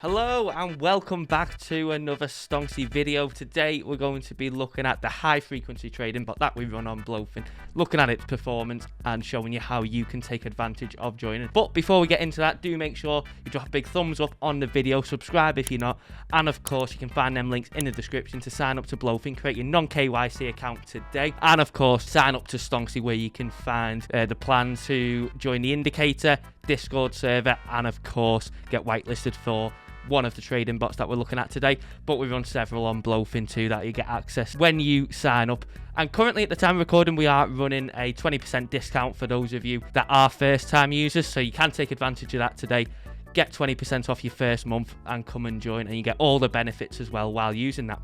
Hello and welcome back to another Stonksy video. Today we're going to be looking at the high frequency trading bot that we run on BLOFIN, looking at its performance and showing you how you can take advantage of joining. But before we get into that, do make sure you drop a big thumbs up on the video, subscribe if you're not, and of course you can find them links in the description to sign up to BLOFIN, create your non-KYC account today, and of course sign up to Stonksy where you can find the plan to join the indicator, Discord server, and of course get whitelisted for one of the trading bots that we're looking at today. But we run several on BLOFIN too that you get access when you sign up. And currently at the time of recording we are running a 20% discount for those of you that are first time users, so you can take advantage of that today. Get 20% off your first month and come and join, and you get all the benefits as well while using that.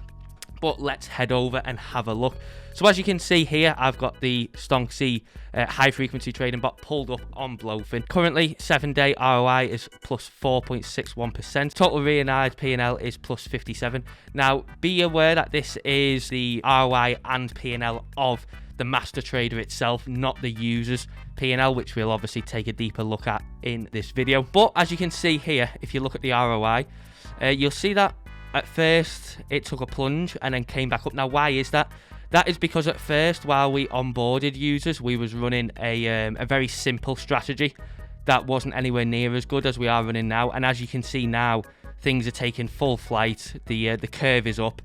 But let's head over and have a look. So as you can see here, I've got the Stonksy high frequency trading bot pulled up on BLOFIN. Currently 7-day ROI is plus 4.61%. Total realized PnL is plus 57. Now be aware that this is the ROI and PnL of the master trader itself, not the user's PnL, which we'll obviously take a deeper look at in this video. But as you can see here, if you look at the ROI, you'll see that at first it took a plunge and then came back up. Now why is that? That is because at first, while we onboarded users, we was running a very simple strategy that wasn't anywhere near as good as we are running now. And as you can see now, things are taking full flight. The curve is up,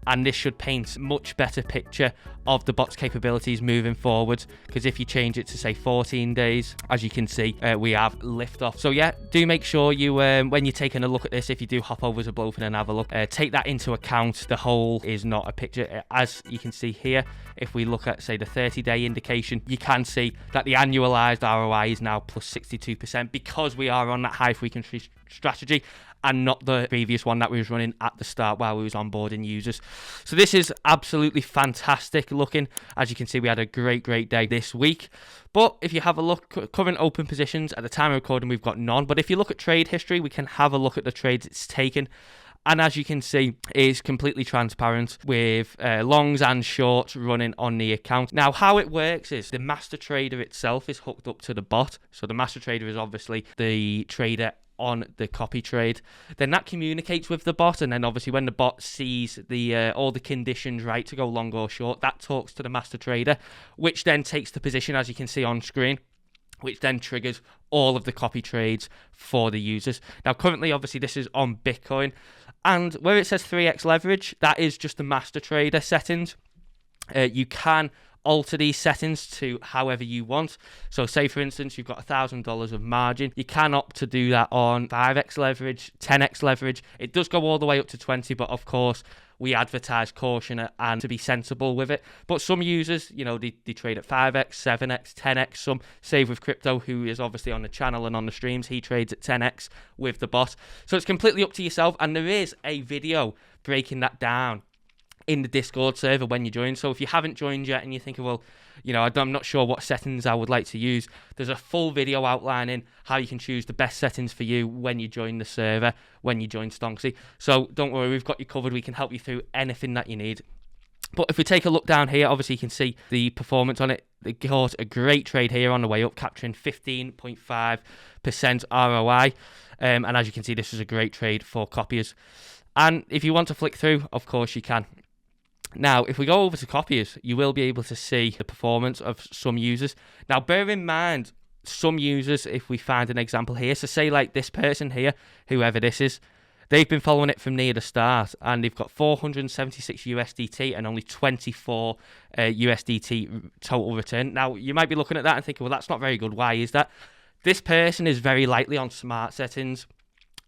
and this should paint a much better picture of the bot's capabilities moving forward, because if you change it to say 14 days, as you can see, we have liftoff. So yeah, do make sure you when you're taking a look at this, if you do hop over to BLOFIN and have a look, take that into account. The whole is not a picture. As you can see here, if we look at say the 30-day indication, you can see that the annualized ROI is now plus 62% because we are on that high frequency strategy and not the previous one that we was running at the start while we was onboarding users. So this is absolutely fantastic looking. As you can see, we had a great day this week. But if you have a look, current open positions at the time of recording, we've got none. But if you look at trade history, we can have a look at the trades it's taken. And as you can see, it's completely transparent with longs and shorts running on the account. Now, how it works is the master trader itself is hooked up to the bot. So the master trader is obviously the trader on the copy trade. Then that communicates with the bot, and then obviously when the bot sees the all the conditions right to go long or short, that talks to the master trader, which then takes the position as you can see on screen, which then triggers all of the copy trades for the users. Now currently obviously this is on Bitcoin, and where it says 3x leverage, that is just the master trader settings. You can alter these settings to however you want. So say for instance you've got $1,000 of margin, you can opt to do that on 5x leverage, 10x leverage. It does go all the way up to 20, but of course we advertise caution and to be sensible with it. But some users, you know, they trade at 5x, 7x, 10x. Some, Save with Crypto, who is obviously on the channel and on the streams, he trades at 10x with the bot. So it's completely up to yourself, and there is a video breaking that down in the Discord server when you join. So if you haven't joined yet and you're thinking, well, you know, I'm not sure what settings I would like to use, there's a full video outlining how you can choose the best settings for you when you join the server, when you join Stonksy. So don't worry, we've got you covered. We can help you through anything that you need. But if we take a look down here, obviously you can see the performance on it. They caught a great trade here on the way up, capturing 15.5% ROI. And as you can see, this is a great trade for copiers. And if you want to flick through, of course you can. Now, if we go over to copiers, you will be able to see the performance of some users. Now, bear in mind, some users, if we find an example here, so say like this person here, whoever this is, they've been following it from near the start, and they've got 476 USDT and only 24 USDT total return. Now, you might be looking at that and thinking, well, that's not very good. Why is that? This person is very likely on smart settings.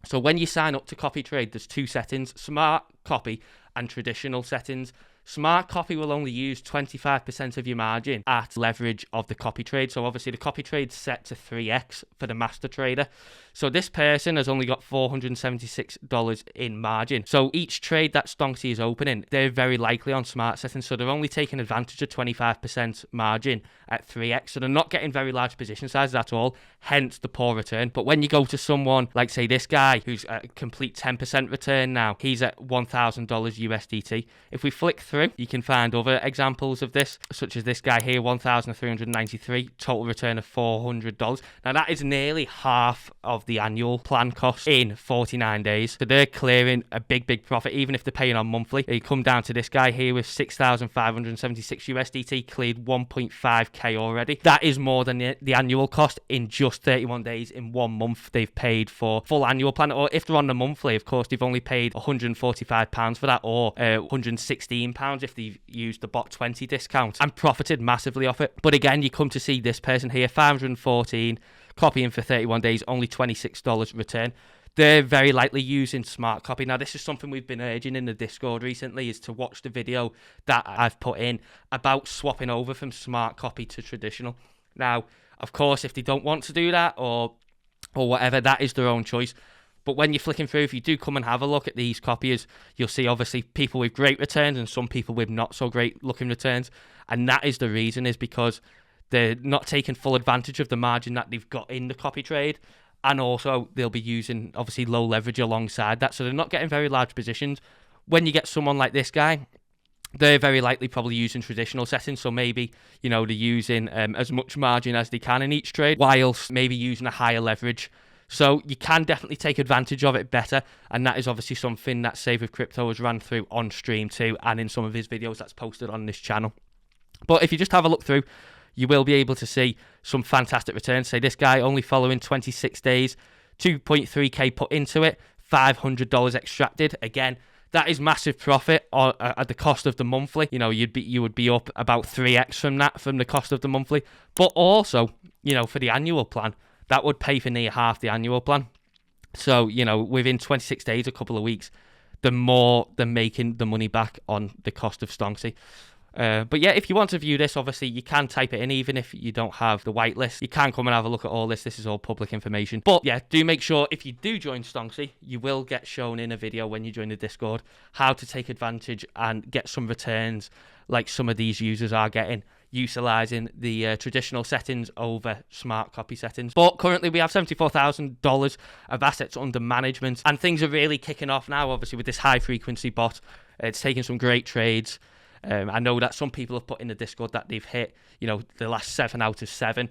So when you sign up to copy trade, there's two settings, smart copy and traditional settings. Smart copy will only use 25% of your margin at leverage of the copy trade. So obviously the copy trade's set to 3x for the master trader. So this person has only got $476 in margin. So each trade that Stonksy is opening, they're very likely on smart settings. So they're only taking advantage of 25% margin at 3x. So they're not getting very large position sizes at all, hence the poor return. But when you go to someone like, say, this guy, who's at a complete 10% return now, he's at $1,000 USDT. If we flick through, you can find other examples of this, such as this guy here, 1,393, total return of $400. Now that is nearly half of of the annual plan cost in 49 days. So they're clearing a big profit, even if they're paying on monthly. They come down to this guy here with 6,576 USDT, cleared 1.5k already. That is more than the annual cost in just 31 days. In 1 month, they've paid for full annual plan. Or if they're on the monthly, of course, they've only paid £145 for that, or £116 if they've used the bot 20 discount, and profited massively off it. But again, you come to see this person here, 514, copying for 31 days, only $26 return. They're very likely using smart copy. Now, this is something we've been urging in the Discord recently, is to watch the video that I've put in about swapping over from smart copy to traditional. Now, of course, if they don't want to do that or whatever, that is their own choice. But when you're flicking through, if you do come and have a look at these copiers, you'll see obviously people with great returns and some people with not so great looking returns. And that is the reason, is because they're not taking full advantage of the margin that they've got in the copy trade. And also they'll be using obviously low leverage alongside that. So they're not getting very large positions. When you get someone like this guy, they're very likely probably using traditional settings. So maybe, they're using as much margin as they can in each trade, whilst maybe using a higher leverage. So you can definitely take advantage of it better. And that is obviously something that Save with Crypto has ran through on stream too, and in some of his videos that's posted on this channel. But if you just have a look through, you will be able to see some fantastic returns. Say this guy only following 26 days, 2.3k put into it, $500 extracted. Again, that is massive profit at the cost of the monthly. You would be up about 3x from that, from the cost of the monthly. But also, for the annual plan, that would pay for near half the annual plan. So, within 26 days, a couple of weeks, the more they're making the money back on the cost of Stonksy. But yeah, if you want to view this, obviously you can type it in, even if you don't have the whitelist. You can come and have a look at all this. This is all public information. But yeah, do make sure if you do join Stonksy, you will get shown in a video when you join the Discord how to take advantage and get some returns like some of these users are getting, utilizing the traditional settings over smart copy settings. But currently we have $74,000 of assets under management, and things are really kicking off now, obviously, with this high frequency bot. It's taking some great trades. I know that some people have put in the Discord that they've hit, the last 7 out of 7.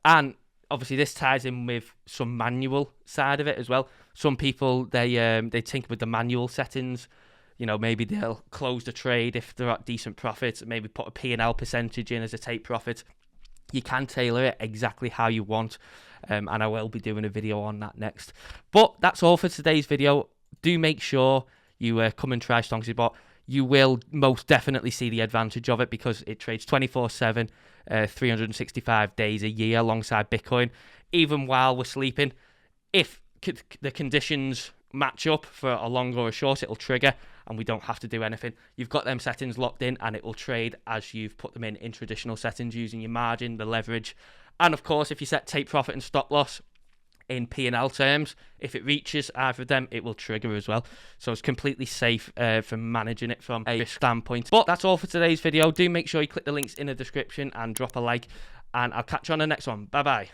And obviously this ties in with some manual side of it as well. Some people, they tinker with the manual settings. Maybe they'll close the trade if they're at decent profits, maybe put a PnL percentage in as a take profit. You can tailor it exactly how you want. And I will be doing a video on that next. But that's all for today's video. Do make sure you come and try Stonksy Bot. You will most definitely see the advantage of it because it trades 24/7, 365 days a year alongside Bitcoin, even while we're sleeping. If the conditions match up for a long or a short, it'll trigger and we don't have to do anything. You've got them settings locked in and it will trade as you've put them in traditional settings, using your margin, the leverage. And of course, if you set take profit and stop loss in PnL terms, if it reaches either of them, it will trigger as well. So it's completely safe from managing it from a risk standpoint. But that's all for today's video. Do make sure you click the links in the description and drop a like, and I'll catch you on the next one. Bye bye.